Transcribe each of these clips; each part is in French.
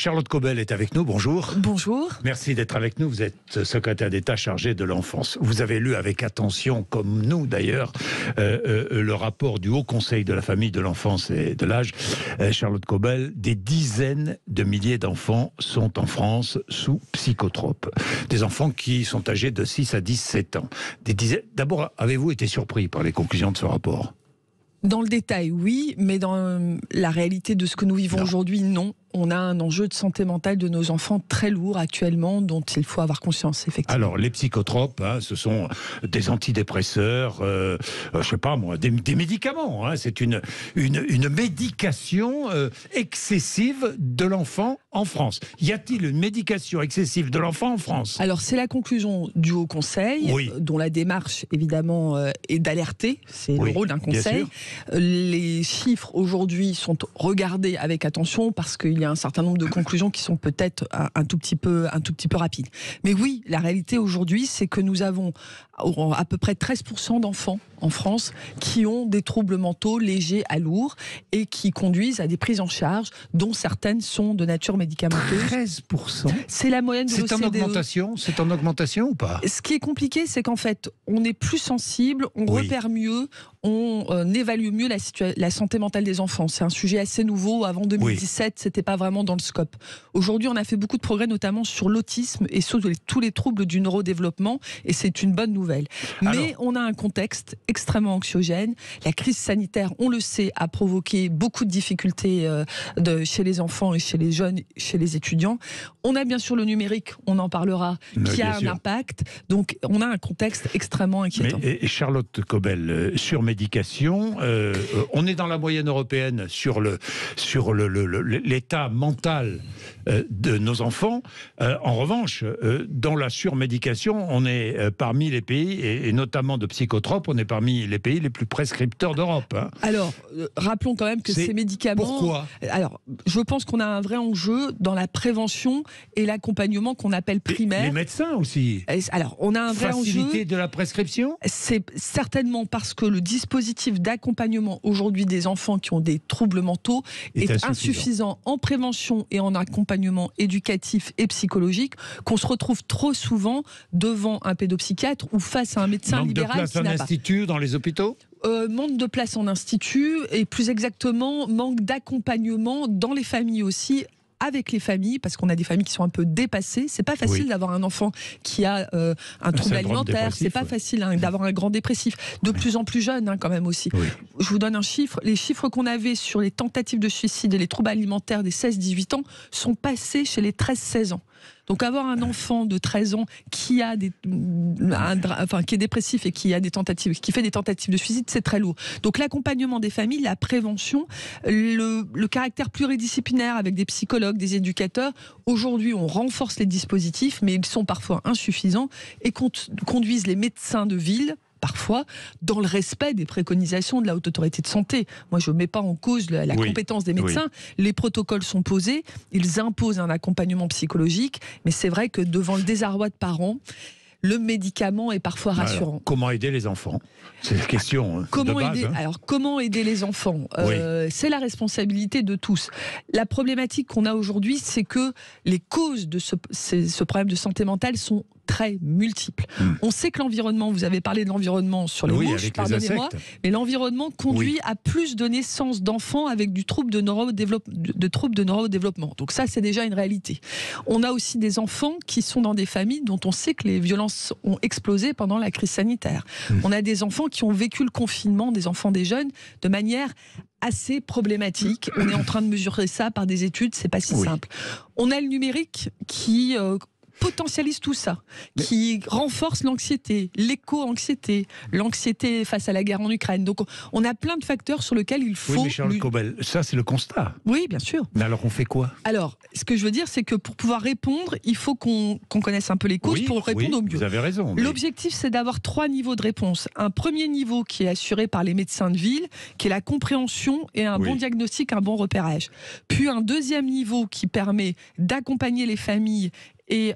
Charlotte Cobel est avec nous, bonjour. Bonjour. Merci d'être avec nous, vous êtes secrétaire d'État chargée de l'enfance. Vous avez lu avec attention, comme nous d'ailleurs, le rapport du Haut Conseil de la famille, de l'enfance et de l'âge. Charlotte Cobel, des dizaines de milliers d'enfants sont en France sous psychotropes. Des enfants qui sont âgés de 6 à 17 ans. D'abord, avez-vous été surpris par les conclusions de ce rapport ? Dans le détail, oui, mais dans la réalité de ce que nous vivons aujourd'hui, non. On a un enjeu de santé mentale de nos enfants très lourd actuellement, dont il faut avoir conscience, effectivement. Alors, les psychotropes, ce sont des antidépresseurs, je sais pas moi, des médicaments. C'est une médication excessive de l'enfant en France. Y a-t-il une médication excessive de l'enfant en France ? Alors, c'est la conclusion du Haut Conseil, dont la démarche, évidemment, est d'alerter. C'est le rôle d'un conseil. Les chiffres, aujourd'hui, sont regardés avec attention parce qu'il y a un certain nombre de conclusions qui sont peut-être un tout petit peu rapides. Mais oui, la réalité aujourd'hui, c'est que nous avons à peu près 13% d'enfants en France qui ont des troubles mentaux légers à lourds et qui conduisent à des prises en charge dont certaines sont de nature médicamenteuse. 13%. C'est la moyenne de l'OCDE. C'est en augmentation ou pas ? Ce qui est compliqué, c'est qu'en fait, on est plus sensible, on repère mieux, on évalue mieux la santé mentale des enfants. C'est un sujet assez nouveau. Avant 2017, c'était pas vraiment dans le scope. Aujourd'hui, on a fait beaucoup de progrès, notamment sur l'autisme et sur tous les troubles du neurodéveloppement, et c'est une bonne nouvelle. Mais on a un contexte extrêmement anxiogène. La crise sanitaire, on le sait, a provoqué beaucoup de difficultés chez les enfants et chez les jeunes, chez les étudiants. On a bien sûr le numérique, on en parlera, qui a un impact. Donc on a un contexte extrêmement inquiétant. Et Charlotte Cobel, sur médication, on est dans la moyenne européenne sur l'état mental de nos enfants. En revanche, dans la surmédication, on est parmi les pays, et notamment de psychotropes, on est parmi les pays les plus prescripteurs d'Europe. Alors, rappelons quand même que ces médicaments... Pourquoi ? Alors, je pense qu'on a un vrai enjeu dans la prévention et l'accompagnement qu'on appelle primaire. Les médecins aussi. Alors, on a un vrai enjeu... Facilité de la prescription ? C'est certainement parce que le dispositif d'accompagnement aujourd'hui des enfants qui ont des troubles mentaux est insuffisant en prévention et en accompagnement éducatif et psychologique, qu'on se retrouve trop souvent devant un pédopsychiatre ou face à un médecin libéral. Manque de place en institut dans les hôpitaux ? Manque de place en institut et plus exactement manque d'accompagnement dans les familles aussi, avec les familles, parce qu'on a des familles qui sont un peu dépassées. C'est pas facile d'avoir un enfant qui a un trouble alimentaire, c'est pas facile d'avoir un grand dépressif, de plus en plus jeune quand même aussi. Je vous donne un chiffre, les chiffres qu'on avait sur les tentatives de suicide et les troubles alimentaires des 16-18 ans sont passés chez les 13-16 ans. Donc avoir un enfant de 13 ans qui a qui est dépressif et qui fait des tentatives de suicide, c'est très lourd. Donc l'accompagnement des familles, la prévention, le caractère pluridisciplinaire avec des psychologues, des éducateurs. Aujourd'hui, on renforce les dispositifs, mais ils sont parfois insuffisants et conduisent les médecins de ville parfois dans le respect des préconisations de la Haute Autorité de Santé. Moi, je ne mets pas en cause la compétence des médecins. Les protocoles sont posés, ils imposent un accompagnement psychologique, mais c'est vrai que devant le désarroi de parents, le médicament est parfois rassurant. Alors, comment aider les enfants ? C'est la question de base. Alors, comment aider les enfants ? C'est la responsabilité de tous. La problématique qu'on a aujourd'hui, c'est que les causes de ce problème de santé mentale sont très multiples. On sait que l'environnement, vous avez parlé de l'environnement sur les mouches, pardonnez-moi, mais l'environnement conduit à plus de naissances d'enfants avec du trouble de neurodéveloppement. Donc ça, c'est déjà une réalité. On a aussi des enfants qui sont dans des familles dont on sait que les violences ont explosé pendant la crise sanitaire. On a des enfants qui ont vécu le confinement, des enfants, des jeunes, de manière assez problématique. On est en train de mesurer ça par des études, c'est pas si simple. On a le numérique qui potentialise tout ça, qui renforce l'anxiété, l'éco-anxiété, l'anxiété face à la guerre en Ukraine. Donc on a plein de facteurs sur lesquels il faut... Oui, mais Charlotte Cobel, ça c'est le constat. Oui, bien sûr. Mais alors on fait quoi ? Alors, ce que je veux dire, c'est que pour pouvoir répondre, il faut qu'on connaisse un peu les causes pour répondre au mieux. Vous avez raison. Mais... L'objectif, c'est d'avoir 3 niveaux de réponse. Un premier niveau qui est assuré par les médecins de ville, qui est la compréhension et un bon diagnostic, un bon repérage. Puis un deuxième niveau qui permet d'accompagner les familles et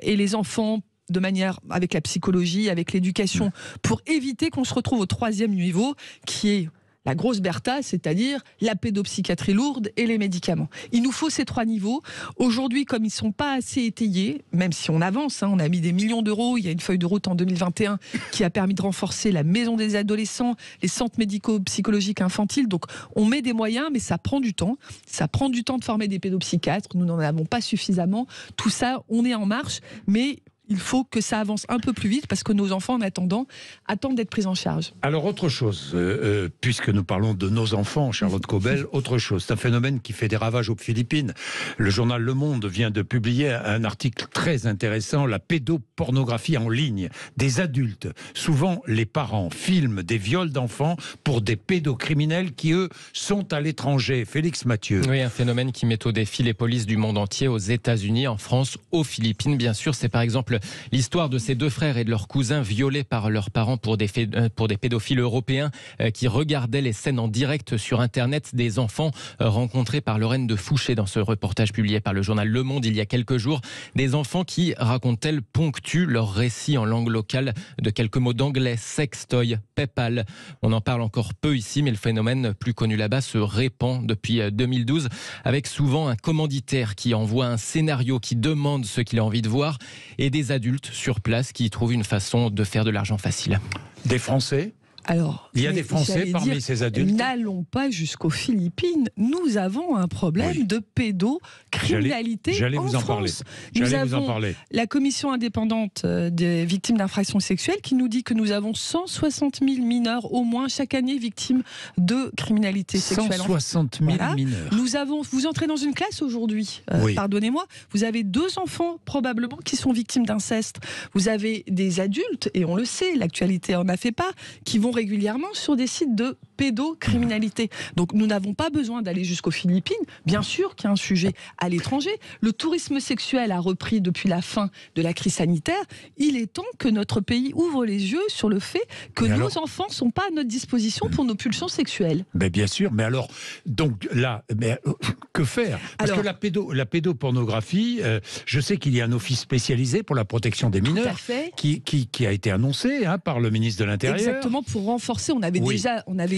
les enfants de manière avec la psychologie, avec l'éducation, pour éviter qu'on se retrouve au 3e niveau, qui est la grosse Bertha, c'est-à-dire la pédopsychiatrie lourde et les médicaments. Il nous faut ces 3 niveaux. Aujourd'hui, comme ils ne sont pas assez étayés, même si on avance, on a mis des millions d'euros, il y a une feuille de route en 2021 qui a permis de renforcer la maison des adolescents, les centres médico-psychologiques infantiles. Donc on met des moyens, mais ça prend du temps. Ça prend du temps de former des pédopsychiatres. Nous n'en avons pas suffisamment. Tout ça, on est en marche, mais il faut que ça avance un peu plus vite parce que nos enfants, en attendant, attendent d'être pris en charge. Alors, autre chose, puisque nous parlons de nos enfants, Charlotte Caubel, autre chose, c'est un phénomène qui fait des ravages aux Philippines. Le journal Le Monde vient de publier un article très intéressant, la pédopornographie en ligne. Des adultes, souvent les parents, filment des viols d'enfants pour des pédocriminels qui, eux, sont à l'étranger. Félix Mathieu. Oui, un phénomène qui met au défi les polices du monde entier, aux États-Unis, en France, aux Philippines, bien sûr. C'est par exemple l'histoire de ces 2 frères et de leurs cousins violés par leurs parents pour des pédophiles européens qui regardaient les scènes en direct sur Internet des enfants rencontrés par Lorraine de Fouché dans ce reportage publié par le journal Le Monde il y a quelques jours. Des enfants qui, racontent-elles, ponctuent leur récit en langue locale de quelques mots d'anglais, sextoy, PayPal. On en parle encore peu ici, mais le phénomène plus connu là-bas se répand depuis 2012 avec souvent un commanditaire qui envoie un scénario, qui demande ce qu'il a envie de voir et des adultes sur place qui trouvent une façon de faire de l'argent facile. Des Français ? Alors, il y a des Français parmi ces adultes. N'allons pas jusqu'aux Philippines. Nous avons un problème de pédocriminalité en France. Nous avons la commission indépendante des victimes d'infractions sexuelles qui nous dit que nous avons 160 000 mineurs au moins chaque année victimes de criminalité sexuelle. 160 000 mineurs. Vous entrez dans une classe aujourd'hui, pardonnez-moi, vous avez 2 enfants probablement qui sont victimes d'inceste. Vous avez des adultes, et on le sait, l'actualité en a fait pas, qui vont régulièrement sur des sites de pédocriminalité. Donc nous n'avons pas besoin d'aller jusqu'aux Philippines. Bien sûr qu'il y a un sujet à l'étranger. Le tourisme sexuel a repris depuis la fin de la crise sanitaire. Il est temps que notre pays ouvre les yeux sur le fait que nos enfants ne sont pas à notre disposition pour nos pulsions sexuelles. Mais bien sûr, mais alors, donc là, que faire ? Parce que la pédopornographie, je sais qu'il y a un office spécialisé pour la protection des mineurs qui a été annoncé par le ministre de l'Intérieur. Exactement, pour renforcer. On avait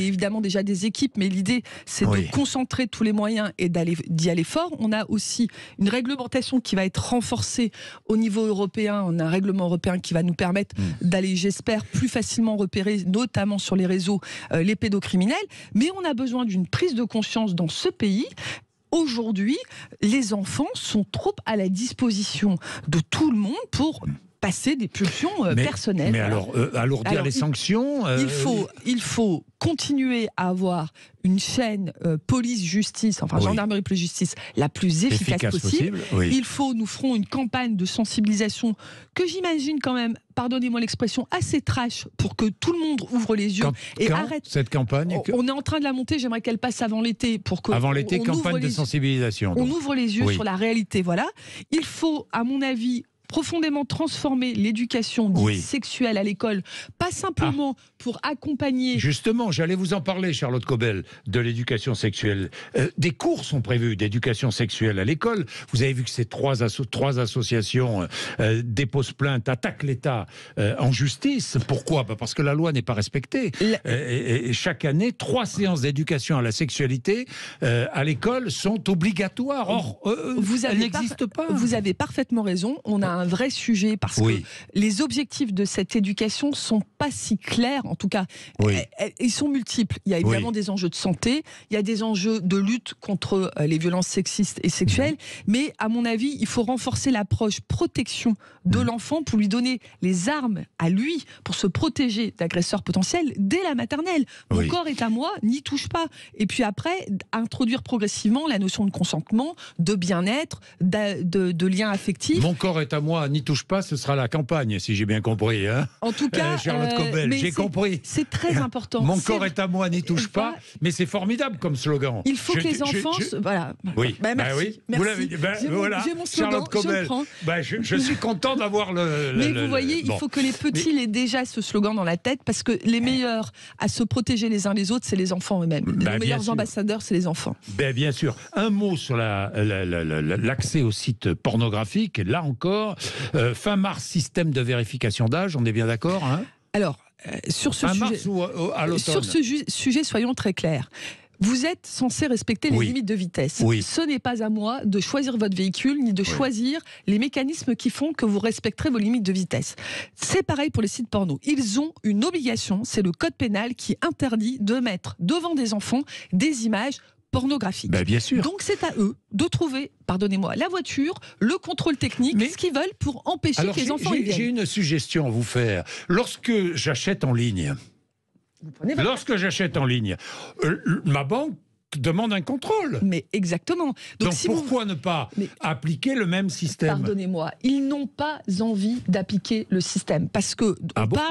évidemment déjà des équipes, mais l'idée, c'est de concentrer tous les moyens et d'y aller fort. On a aussi une réglementation qui va être renforcée au niveau européen. On a un règlement européen qui va nous permettre d'aller, j'espère, plus facilement repérer, notamment sur les réseaux, les pédocriminels. Mais on a besoin d'une prise de conscience dans ce pays. Aujourd'hui, les enfants sont trop à la disposition de tout le monde pour passer des pulsions personnelles. Mais alors, alourdir les sanctions il faut continuer à avoir une chaîne police-justice, gendarmerie-police-justice, la plus efficace possible. Il faut, nous ferons une campagne de sensibilisation que j'imagine quand même, pardonnez-moi l'expression, assez trash pour que tout le monde ouvre les yeux et arrête. Cette campagne On est en train de la monter, j'aimerais qu'elle passe avant l'été. Avant l'été, campagne de sensibilisation. On ouvre les yeux sur la réalité, voilà. Il faut, à mon avis, profondément transformer l'éducation sexuelle à l'école, pas simplement pour accompagner... Justement, j'allais vous en parler, Charlotte Caubel, de l'éducation sexuelle. Des cours sont prévus d'éducation sexuelle à l'école. Vous avez vu que ces trois associations déposent plainte, attaquent l'État en justice. Pourquoi ? Parce que la loi n'est pas respectée. Et chaque année, 3 séances d'éducation à la sexualité à l'école sont obligatoires. Or, elles n'existent pas. Vous avez parfaitement raison. On a un vrai sujet parce que les objectifs de cette éducation sont pas si clairs. En tout cas, ils sont multiples. Il y a évidemment des enjeux de santé, il y a des enjeux de lutte contre les violences sexistes et sexuelles, mais à mon avis, il faut renforcer l'approche protection de l'enfant pour lui donner les armes à lui pour se protéger d'agresseurs potentiels dès la maternelle. Mon corps est à moi, n'y touche pas. Et puis après, introduire progressivement la notion de consentement, de bien-être, de lien affectif. Mon corps est à moi, n'y touche pas, ce sera la campagne, si j'ai bien compris. En tout cas, Charlotte Caubel, j'ai compris. C'est très important. Mon corps est à moi, n'y touche pas, mais c'est formidable comme slogan. Il faut que les enfants... Voilà. Merci. Vous l'avez dit. J'ai mon slogan, Charlotte Caubel, je suis content d'avoir Mais vous voyez, il faut que les petits aient déjà ce slogan dans la tête, parce que les meilleurs à se protéger les uns les autres, c'est les enfants eux-mêmes. Les meilleurs ambassadeurs, c'est les enfants. Bien sûr. Un mot sur l'accès aux sites pornographiques. Là encore, fin mars, système de vérification d'âge, on est bien d'accord, Alors, Sur ce À sujet, mars ou à l'automne? sur ce sujet, soyons très clairs. Vous êtes censé respecter les limites de vitesse. Oui. Ce n'est pas à moi de choisir votre véhicule, ni de choisir les mécanismes qui font que vous respecterez vos limites de vitesse. C'est pareil pour les sites porno. Ils ont une obligation, c'est le code pénal qui interdit de mettre devant des enfants des images pornographiques. Ben, bien sûr. Donc c'est à eux de trouver, pardonnez-moi, la voiture, le contrôle technique, ce qu'ils veulent pour empêcher que les enfants y viennent. J'ai une suggestion à vous faire. Lorsque j'achète en ligne, ma banque demande un contrôle. Mais exactement. Donc si pourquoi ne pas appliquer le même système? Pardonnez-moi, ils n'ont pas envie d'appliquer le système parce que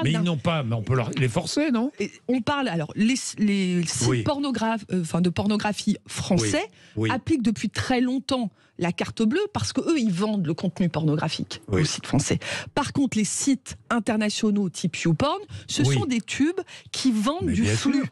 mais ils n'ont pas, mais on peut les forcer, non? On parle alors les sites de pornographie français appliquent depuis très longtemps la carte bleue parce que eux ils vendent le contenu pornographique aux sites français. Par contre, les sites internationaux type YouPorn, ce sont des tubes qui vendent du flux.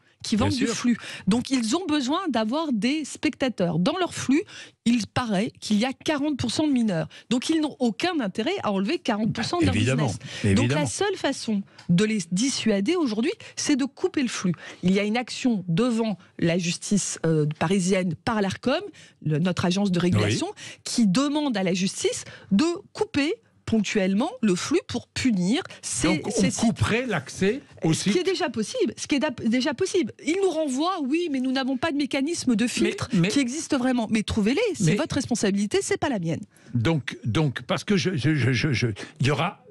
Donc ils ont besoin d'avoir des spectateurs. Dans leur flux, il paraît qu'il y a 40% de mineurs. Donc ils n'ont aucun intérêt à enlever 40% de leur business. Donc la seule façon de les dissuader aujourd'hui, c'est de couper le flux. Il y a une action devant la justice parisienne par l'Arcom, notre agence de régulation, qui demande à la justice de couper ponctuellement le flux pour punir ces sites. On couperait l'accès aussi. Ce qui est déjà possible. Ils nous renvoient, oui, mais nous n'avons pas de mécanisme de filtre qui existe vraiment. Mais trouvez-les, c'est votre responsabilité, c'est pas la mienne. Donc parce que il y aura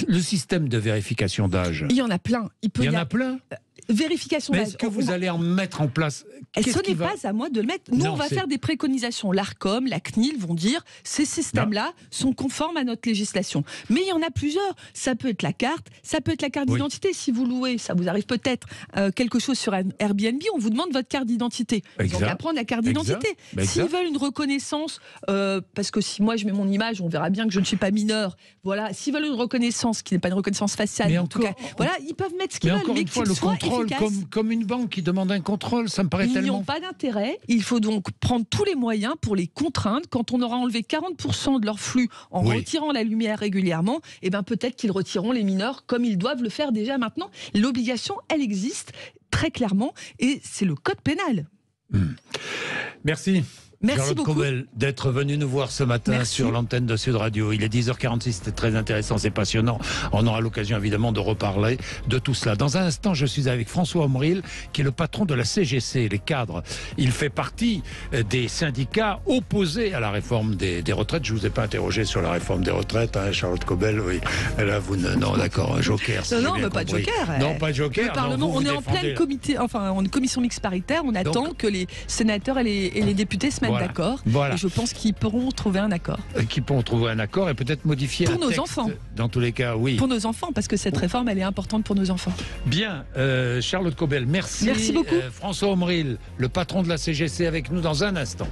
le système de vérification d'âge. Il y en a plein. Il y en a plein. Vérification d'âge. Est-ce que vous allez en mettre en place? Ce n'est pas à moi de le mettre. Nous, on va faire des préconisations. L'Arcom, la CNIL vont dire ces systèmes-là sont conformes à notre législation. Mais il y en a plusieurs. Ça peut être la carte, ça peut être la carte d'identité. Si vous louez, ça vous arrive peut-être quelque chose sur Airbnb, on vous demande votre carte d'identité. Ils ont qu'à prendre la carte d'identité. S'ils veulent une reconnaissance, parce que si moi je mets mon image, on verra bien que je ne suis pas mineur. Voilà. S'ils veulent une reconnaissance qui n'est pas une reconnaissance faciale, en tout cas, voilà, ils peuvent mettre ce qu'ils veulent, mais qu'il soit efficace. Comme une banque qui demande un contrôle, ça me paraît tellement... Ils n'ont pas d'intérêt. Il faut donc prendre tous les moyens pour les contraindre. Quand on aura enlevé 40% de leur flux en retirant la lumière régulièrement, eh ben peut-être qu'ils retireront les mineurs comme ils doivent le faire déjà maintenant. L'obligation, elle existe très clairement et c'est le code pénal. Merci. Merci Charlotte beaucoup Cobel d'être venue nous voir ce matin sur l'antenne de Sud Radio. Il est 10h46, c'était très intéressant, c'est passionnant. On aura l'occasion évidemment de reparler de tout cela. Dans un instant, je suis avec François Omril, qui est le patron de la CGC, les cadres. Il fait partie des syndicats opposés à la réforme des retraites. Je ne vous ai pas interrogé sur la réforme des retraites, hein, Charlotte Cobel, oui. Là, vous ne... Non, d'accord, un joker. Non, mais pas de joker. Non, pas de joker. Le Parlement, on est en pleine commission mixte paritaire. On attend que les sénateurs et les députés se mettent d'accord. Et je pense qu'ils pourront trouver un accord. Qu'ils pourront trouver un accord et peut-être modifier un texte. Pour nos enfants. Dans tous les cas, oui. Pour nos enfants, parce que cette réforme, elle est importante pour nos enfants. Bien, Charlotte Cobel, merci. Merci beaucoup. François Omril, le patron de la CGC, avec nous dans un instant.